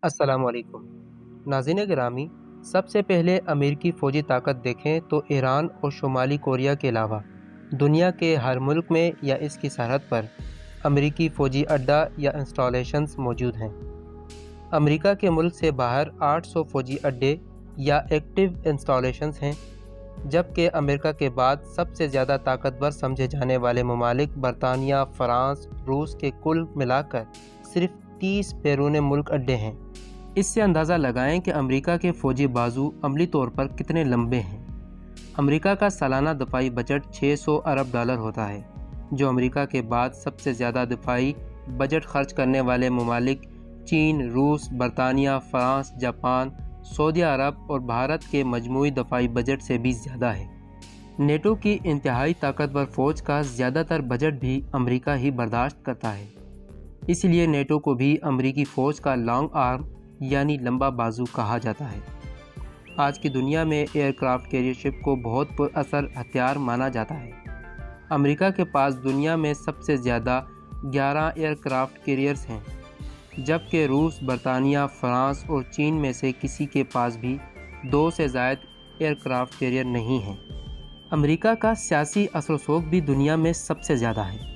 السلام علیکم ناظرین گرامی، سب سے پہلے امریکی فوجی طاقت دیکھیں تو ایران اور شمالی کوریا کے علاوہ دنیا کے ہر ملک میں یا اس کی سرحد پر امریکی فوجی اڈہ یا انسٹالیشنز موجود ہیں۔ امریکہ کے ملک سے باہر 800 فوجی اڈے یا ایکٹیو انسٹالیشنز ہیں، جبکہ امریکہ کے بعد سب سے زیادہ طاقتور سمجھے جانے والے ممالک برطانیہ، فرانس، روس کے کل ملا کر صرف 30 بیرون ملک اڈے ہیں۔ اس سے اندازہ لگائیں کہ امریکہ کے فوجی بازو عملی طور پر کتنے لمبے ہیں۔ امریکہ کا سالانہ دفاعی بجٹ $600 ارب ہوتا ہے، جو امریکہ کے بعد سب سے زیادہ دفاعی بجٹ خرچ کرنے والے ممالک چین، روس، برطانیہ، فرانس، جاپان، سعودی عرب اور بھارت کے مجموعی دفاعی بجٹ سے بھی زیادہ ہے۔ نیٹو کی انتہائی طاقتور فوج کا زیادہ تر بجٹ بھی امریکہ ہی برداشت کرتا ہے، اس لیے نیٹو کو بھی امریکی فوج کا لانگ آرم یعنی لمبا بازو کہا جاتا ہے۔ آج کی دنیا میں ایئر کرافٹ کیریئر شپ کو بہت پر اثر ہتھیار مانا جاتا ہے۔ امریکہ کے پاس دنیا میں سب سے زیادہ 11 ایئر کرافٹ کیریئرز ہیں، جبکہ روس، برطانیہ، فرانس اور چین میں سے کسی کے پاس بھی 2 سے زائد ایئر کرافٹ کیریئر نہیں ہیں۔ امریکہ کا سیاسی اثر و رسوخ بھی دنیا میں سب سے زیادہ ہے۔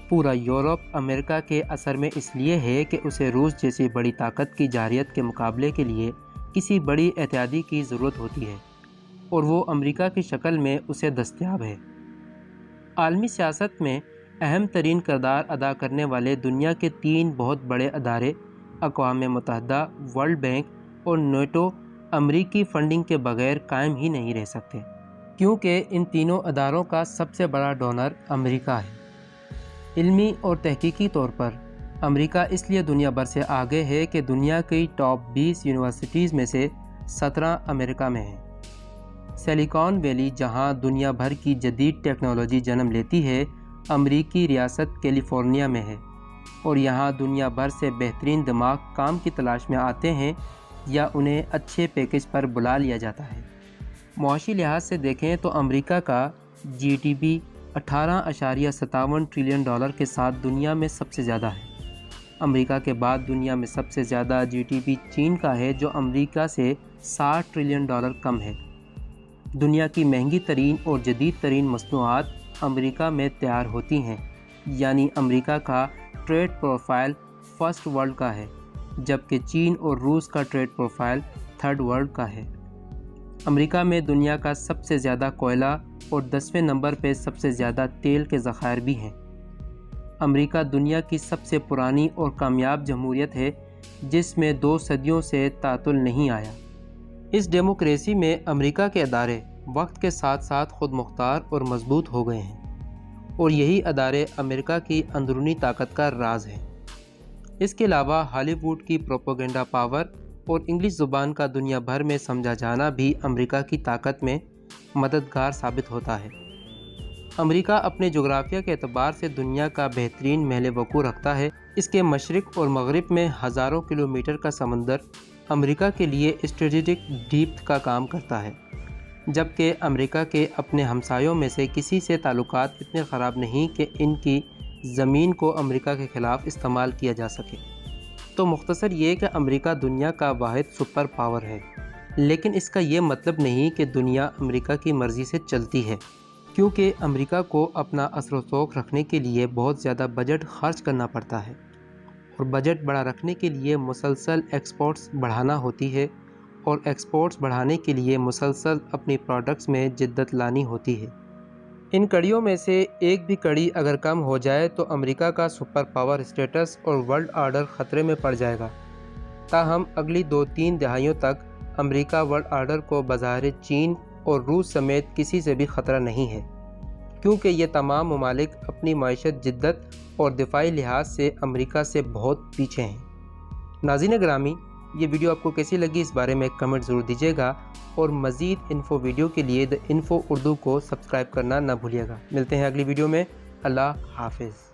پورا یورپ امریکہ کے اثر میں اس لیے ہے کہ اسے روس جیسی بڑی طاقت کی جارحیت کے مقابلے کے لیے کسی بڑی اتحادی کی ضرورت ہوتی ہے، اور وہ امریکہ کی شکل میں اسے دستیاب ہے۔ عالمی سیاست میں اہم ترین کردار ادا کرنے والے دنیا کے 3 بہت بڑے ادارے اقوام متحدہ، ورلڈ بینک اور نیٹو امریکی فنڈنگ کے بغیر قائم ہی نہیں رہ سکتے، کیونکہ ان تینوں اداروں کا سب سے بڑا ڈونر امریکہ ہے۔ علمی اور تحقیقی طور پر امریکہ اس لیے دنیا بھر سے آگے ہے کہ دنیا کی ٹاپ 20 یونیورسٹیز میں سے 17 امریکہ میں ہیں۔ سلیکان ویلی، جہاں دنیا بھر کی جدید ٹیکنالوجی جنم لیتی ہے، امریکی ریاست کیلیفورنیا میں ہے، اور یہاں دنیا بھر سے بہترین دماغ کام کی تلاش میں آتے ہیں یا انہیں اچھے پیکج پر بلا لیا جاتا ہے۔ معاشی لحاظ سے دیکھیں تو امریکہ کا جی ڈی پی $18.57 ٹریلین کے ساتھ دنیا میں سب سے زیادہ ہے۔ امریکہ کے بعد دنیا میں سب سے زیادہ جی ڈی پی چین کا ہے، جو امریکہ سے $60 ٹریلین کم ہے۔ دنیا کی مہنگی ترین اور جدید ترین مصنوعات امریکہ میں تیار ہوتی ہیں، یعنی امریکہ کا ٹریڈ پروفائل فرسٹ ورلڈ کا ہے، جبکہ چین اور روس کا ٹریڈ پروفائل تھرڈ ورلڈ کا ہے۔ امریکہ میں دنیا کا سب سے زیادہ کوئلہ اور 10ویں نمبر پہ سب سے زیادہ تیل کے ذخائر بھی ہیں۔ امریکہ دنیا کی سب سے پرانی اور کامیاب جمہوریت ہے، جس میں 2 صدیوں سے تعطل نہیں آیا۔ اس ڈیموکریسی میں امریکہ کے ادارے وقت کے ساتھ ساتھ خود مختار اور مضبوط ہو گئے ہیں، اور یہی ادارے امریکہ کی اندرونی طاقت کا راز ہیں۔ اس کے علاوہ ہالی ووڈ کی پروپیگنڈا پاور اور انگلش زبان کا دنیا بھر میں سمجھا جانا بھی امریکہ کی طاقت میں مددگار ثابت ہوتا ہے۔ امریکہ اپنے جغرافیہ کے اعتبار سے دنیا کا بہترین محل وقوع رکھتا ہے۔ اس کے مشرق اور مغرب میں ہزاروں کلومیٹر کا سمندر امریکہ کے لیے اسٹریٹجک ڈیپتھ کا کام کرتا ہے، جبکہ امریکہ کے اپنے ہمسایوں میں سے کسی سے تعلقات اتنے خراب نہیں کہ ان کی زمین کو امریکہ کے خلاف استعمال کیا جا سکے۔ تو مختصر یہ کہ امریکہ دنیا کا واحد سپر پاور ہے، لیکن اس کا یہ مطلب نہیں کہ دنیا امریکہ کی مرضی سے چلتی ہے، کیونکہ امریکہ کو اپنا اثر و رسوخ رکھنے کے لیے بہت زیادہ بجٹ خرچ کرنا پڑتا ہے، اور بجٹ بڑا رکھنے کے لیے مسلسل ایکسپورٹس بڑھانا ہوتی ہے، اور ایکسپورٹس بڑھانے کے لیے مسلسل اپنی پروڈکٹس میں جدت لانی ہوتی ہے۔ ان کڑیوں میں سے ایک بھی کڑی اگر کم ہو جائے تو امریکہ کا سپر پاور اسٹیٹس اور ورلڈ آرڈر خطرے میں پڑ جائے گا۔ تاہم اگلی 2-3 دہائیوں تک امریکہ ورلڈ آرڈر کو بظاہر چین اور روس سمیت کسی سے بھی خطرہ نہیں ہے، کیونکہ یہ تمام ممالک اپنی معیشت جدت اور دفاعی لحاظ سے امریکہ سے بہت پیچھے ہیں۔ ناظرین گرامی، یہ ویڈیو آپ کو کیسی لگی اس بارے میں کمنٹ ضرور دیجیے گا، اور مزید انفو ویڈیو کے لیے دی انفو اردو کو سبسکرائب کرنا نہ بھولیے گا۔ ملتے ہیں اگلی ویڈیو میں۔ اللہ حافظ۔